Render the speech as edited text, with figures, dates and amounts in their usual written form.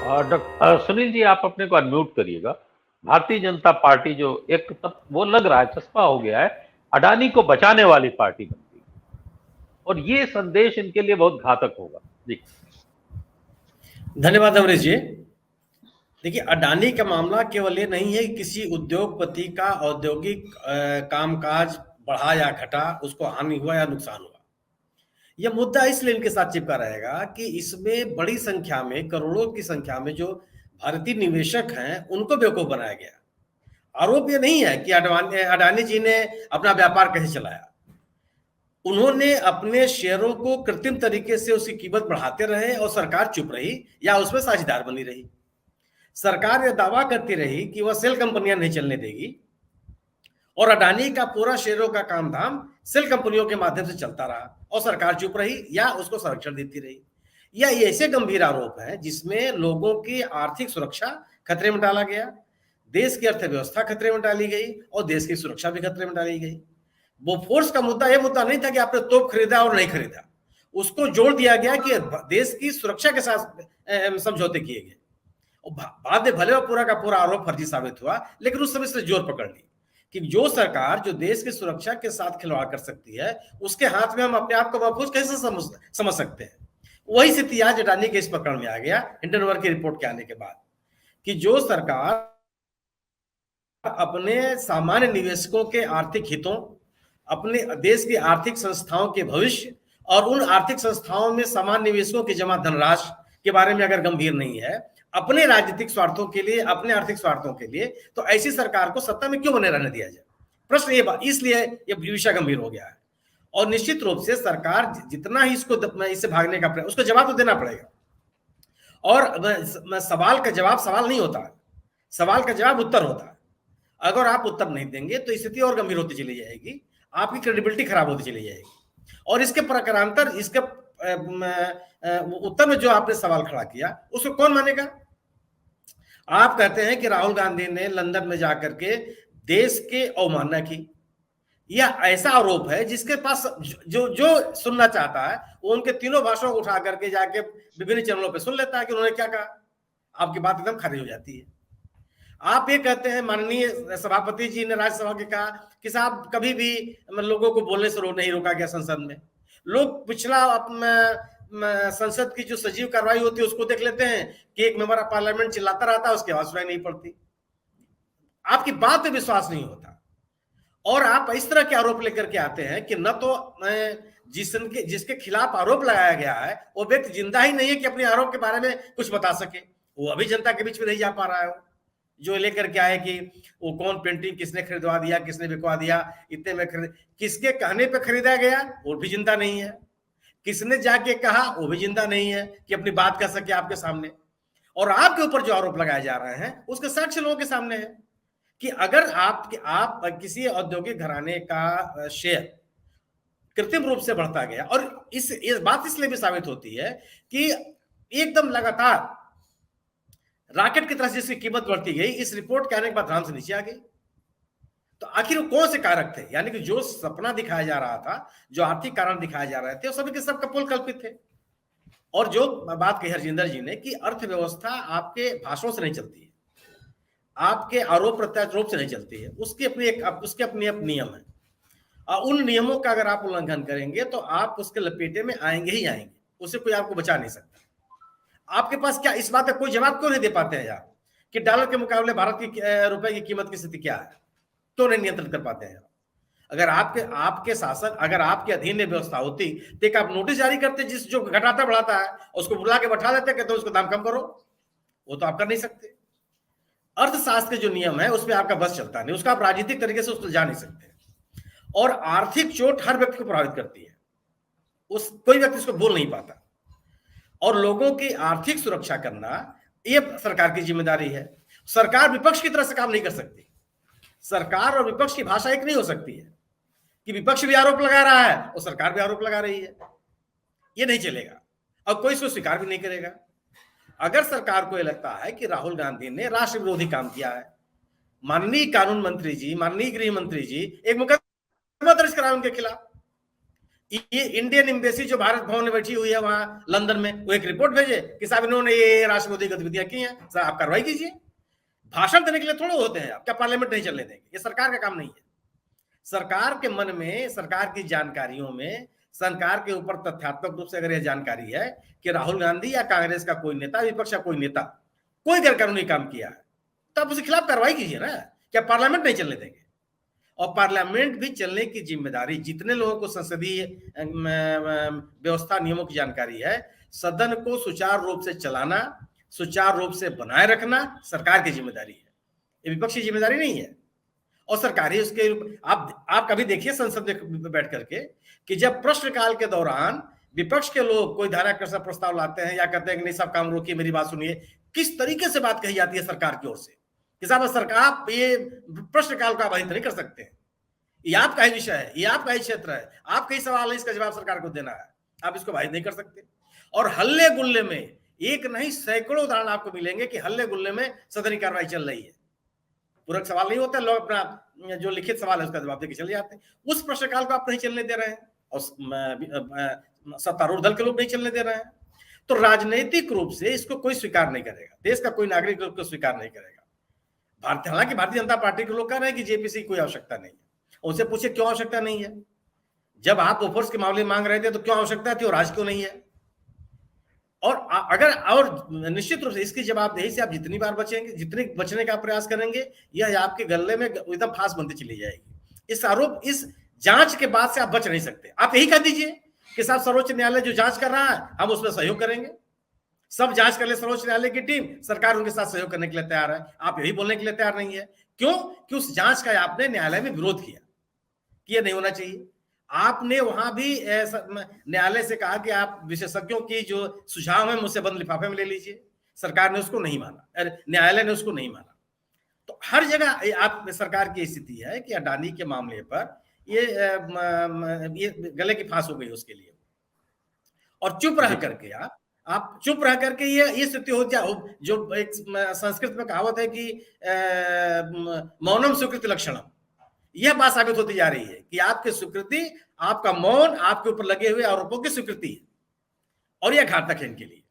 सुनील जी, आप अपने को अनम्यूट करिएगा। भारतीय जनता पार्टी जो एक तब वो लग रहा है चस्पा हो गया है, अडानी को बचाने वाली पार्टी बन गई, और ये संदेश इनके लिए बहुत घातक होगा जी। धन्यवाद अमरीश जी। देखिए, अडानी का मामला केवल ये नहीं है कि किसी उद्योगपति का औद्योगिक कामकाज बढ़ा या घटा, उसको हानि हुआ या नुकसान हुआ। यह मुद्दा इसलिए इनके साथ चिपका रहेगा कि इसमें बड़ी संख्या में, करोड़ों की संख्या में जो भारतीय निवेशक हैं, उनको बेवकूफ बनाया गया। आरोप ये नहीं है कि अडानी जी ने अपना व्यापार कैसे चलाया। उन्होंने अपने शेयरों को कृत्रिम तरीके से उसकी कीमत बढ़ाते रहे और सरकार चुप रही या उसमें साझेदार बनी रही। सरकार यह दावा करती रही कि वह सेल कंपनियां नहीं चलने देगी, और अडानी का पूरा शेयरों का काम धाम सेल कंपनियों के माध्यम से चलता रहा और सरकार चुप रही या उसको संरक्षण देती रही। यह ऐसे गंभीर आरोप है जिसमें लोगों की आर्थिक सुरक्षा खतरे में डाला गया, देश की अर्थव्यवस्था खतरे में डाली गई और देश की सुरक्षा भी खतरे में डाली गई। बोफोर्स का मुद्दा यह मुद्दा नहीं था कि आपने तोप खरीदा और नहीं खरीदा, उसको जोड़ दिया गया कि देश की सुरक्षा के साथ समझौते किए गए। बाद में भले पूरा का पूरा आरोप फर्जी साबित हुआ, लेकिन उस समय इसने जोर पकड़ ली कि जो सरकार जो देश की सुरक्षा के साथ खिलवाड़ कर सकती है, उसके हाथ में हम अपने आप को महफूज कैसे समझ सकते हैं। वही स्थिति आज अडानी के इस प्रकरण में आ गया हिंडनबर्ग की रिपोर्ट के आने के बाद, कि जो सरकार अपने सामान्य निवेशकों के आर्थिक हितों, अपने देश की आर्थिक संस्थाओं के भविष्य और उन आर्थिक संस्थाओं में सामान्य निवेशकों की जमा धनराशि के बारे में अगर गंभीर नहीं है, अपने राजनीतिक स्वार्थों के लिए, अपने आर्थिक स्वार्थों के लिए, तो ऐसी सरकार को सत्ता में क्यों बने रहने दिया जाए। प्रश्न ये बात, इसलिए ये विषय गंभीर हो गया है। और निश्चित रूप से सरकार जितना ही इससे भागने का प्रयास, उसको जवाब तो देना पड़ेगा। और सवाल का जवाब सवाल नहीं होता है, सवाल का जवाब उत्तर होता है। अगर आप उत्तर नहीं देंगे तो स्थिति और गंभीर होती चली जाएगी, आपकी क्रेडिबिलिटी खराब होती चली जाएगी। और इसके प्रकारांतर, इसके उत्तर में जो आपने सवाल खड़ा किया, उसको कौन मानेगा। आप कहते हैं कि राहुल गांधी ने लंदन में जाकर के देश के अवमानना की, यह ऐसा आरोप है जिसके पास जो जो सुनना चाहता है वो उनके तीनों भाषणों को उठा करके जाके विभिन्न चैनलों पे सुन लेता है कि उन्होंने क्या कहा। आपकी बात एकदम खारिज हो जाती है। आप ये कहते हैं, माननीय सभापति जी ने राज्यसभा के कहा कि साहब कभी भी लोगों को बोलने से नहीं रोका गया संसद में। लोग पिछला संसद की जो सजीव कार्रवाई होती है उसको देख लेते हैं कि एक मेंबर ऑफ पार्लियामेंट चिल्लाता रहता है, उसकी आवाज सुनाई नहीं पड़ती। आपकी बात पे विश्वास नहीं होता और आप इस तरह के आरोप लेकर के आते हैं कि न तो जिसके खिलाफ आरोप लगाया गया है वो व्यक्ति जिंदा ही नहीं है कि अपने आरोप के बारे में कुछ बता सके। वो अभी जनता के बीच में नहीं जा पा रहा है। जो लेकर के आए कि वो कौन पेंटिंग किसने खरीदवा दिया, किसने बिकवा दिया, इतने में खरीद, किसके कहने पे खरीदा गया वो भी जिंदा नहीं है। किसने जाके कहा वो भी जिंदा नहीं है कि अपनी बात कर सके आपके सामने। और आपके ऊपर जो आरोप लगाए जा रहे हैं उसके साक्ष्य लोगों के सामने है कि अगर आप किसी औद्योगिक घराने का शेयर कृत्रिम रूप से बढ़ता गया, और इस बात इसलिए भी साबित होती है कि एकदम लगातार रॉकेट की तरह जिसकी कीमत बढ़ती गई, इस रिपोर्ट के आने के बाद आराम से नीचे आ गई। तो आखिर वो कौन से कारक थे, यानी कि जो सपना दिखाया जा रहा था, जो आर्थिक कारण दिखाए जा रहे थे, वो सभी के सब कपोल कल्पित थे। और जो बात कही हरजिंदर जी ने कि अर्थव्यवस्था आपके भाषणों से नहीं चलती है, आपके आरोप प्रत्यारोप से नहीं चलती है, उसके अपने नियम है। उन नियमों का अगर आप उल्लंघन करेंगे तो आप उसके लपेटे में आएंगे ही आएंगे, उससे कोई आपको बचा नहीं सकता। आपके पास क्या इस बात का कोई जवाब क्यों नहीं दे पाते हैं यार कि डॉलर के मुकाबले भारत की रुपए की कीमत की स्थिति क्या है, क्यों नहीं नियंत्रित कर पाते हैं। अगर आपके शासन, अगर आपके अधीन व्यवस्था होती तो एक आप नोटिस जारी करते, जिस जो घटाता बढ़ाता है उसको बुला के बैठा देते, कहते उसको दाम कम करो। वो तो आप कर नहीं सकते। अर्थशास्त्र के जो नियम है उसमें आपका बस चलता नहीं, उसका आप राजनीतिक तरीके से उसको जा नहीं सकते। और आर्थिक चोट हर व्यक्ति को प्रभावित करती है, कोई व्यक्ति उसको बोल नहीं पाता। और लोगों की आर्थिक सुरक्षा करना ये सरकार की जिम्मेदारी है। सरकार विपक्ष की तरह से काम नहीं कर सकती। सरकार और विपक्ष की भाषा एक नहीं हो सकती है कि विपक्ष भी आरोप लगा रहा है और सरकार भी आरोप लगा रही है। ये नहीं चलेगा और कोई इसको स्वीकार भी नहीं करेगा। अगर सरकार को यह लगता है कि राहुल गांधी ने राष्ट्र विरोधी काम किया है, माननीय कानून मंत्री जी, माननीय गृह मंत्री जी एक मुकदमा दर्ज कराए उनके खिलाफ ये इंडियन एम्बेसी जो भारत भवन में बैठी हुई है वहां लंदन में, वो एक रिपोर्ट भेजे कि साहब इन्होंने ये राष्ट्रविरोधी गतिविधियां की हैं, सर आप कार्रवाई कीजिए। भाषण देने के लिए थोड़े होते हैं आप, क्या पार्लियामेंट नहीं चलने देंगे? ये सरकार का काम नहीं है। सरकार के मन में, सरकार की जानकारियों में, सरकार के ऊपर तथ्यात्मक रूप से अगर यह जानकारी है कि राहुल गांधी या कांग्रेस का कोई नेता, विपक्ष का कोई नेता कोई गैरकानूनी काम किया है, तो आप उसके खिलाफ कार्रवाई कीजिए ना। क्या पार्लियामेंट नहीं चलने देंगे? और पार्लियामेंट भी चलने की जिम्मेदारी, जितने लोगों को संसदीय व्यवस्था नियमों की जानकारी है, सदन को सुचारू रूप से चलाना, सुचारू रूप से बनाए रखना सरकार की जिम्मेदारी है, ये विपक्ष की जिम्मेदारी नहीं है। और सरकारी उसके आप कभी देखिए संसद में बैठ करके कि जब प्रश्नकाल के दौरान विपक्ष के लोग कोई ध्यानाकर्षण प्रस्ताव लाते हैं या कहते हैं कि नहीं सब काम रोकिए, मेरी बात सुनिए, किस तरीके से बात कही जाती है सरकार की ओर से कि साहब सरकार ये प्रश्नकाल को आबाधित नहीं कर सकते, ये आपका ही विषय है, ये आपका ही क्षेत्र है, आपका ही सवाल है, इसका जवाब सरकार को देना है, आप इसको बाधित नहीं कर सकते। और हल्ले गुल्ले में एक नहीं सैकड़ों उदाहरण आपको मिलेंगे कि हल्ले गुल्ले में सदनी कार्रवाई चल रही है, पूरक सवाल नहीं होता, लोग अपना जो लिखित सवाल है उसका जवाब देके चले जाते हैं। उस प्रश्नकाल को आप नहीं चलने दे रहे हैं और सत्तारूढ़ दल के लोग नहीं चलने दे रहे हैं, तो राजनीतिक रूप से इसको कोई स्वीकार नहीं करेगा, देश का कोई नागरिक को स्वीकार नहीं करेगा। हालांकि भारतीय जनता पार्टी के लोग कह रहे हैं कि जेपीसी की कोई आवश्यकता नहीं है। उनसे पूछे क्यों आवश्यकता नहीं है? जब आप बोफोर्स के मामले मांग रहे थे तो क्यों आवश्यकता थी और आज क्यों नहीं है? और अगर और निश्चित रूप से इसकी जवाबदेही से आप जितनी बार बचेंगे, जितने बचने का प्रयास करेंगे, यह आपके गले में एकदम फांस बनती चली जाएगी। इस आरोप, इस जांच के बाद से आप बच नहीं सकते। आप यही कह दीजिए कि साहब सर्वोच्च न्यायालय जो जांच कर रहा है हम उसमें सहयोग करेंगे, सब जांच कर ले सर्वोच्च न्यायालय की टीम, सरकार उनके साथ सहयोग करने के लिए तैयार है। आप यही बोलने के लिए तैयार नहीं है, क्यों? कि उस जांच का आपने न्यायालय में विरोध किया कि यह नहीं होना चाहिए। आपने वहां भी न्यायालय से कहा कि आप विशेषज्ञों की जो सुझाव है मुझसे बंद लिफाफे में ले लीजिए, सरकार ने उसको नहीं माना, न्यायालय ने उसको नहीं माना। तो हर जगह आप सरकार की स्थिति है कि अडानी के मामले पर ये गले की फांस हो गई उसके लिए, और चुप रह करके आप चुप रह करके ये स्थिति हो जाए, जो एक संस्कृत में कहावत है कि मौनम स्वीकृति लक्षणम, यह बात साबित होती जा रही है कि आपकी स्वीकृति, आपका मौन आपके ऊपर लगे हुए आरोपों की स्वीकृति है, और यह घातक है इनके लिए।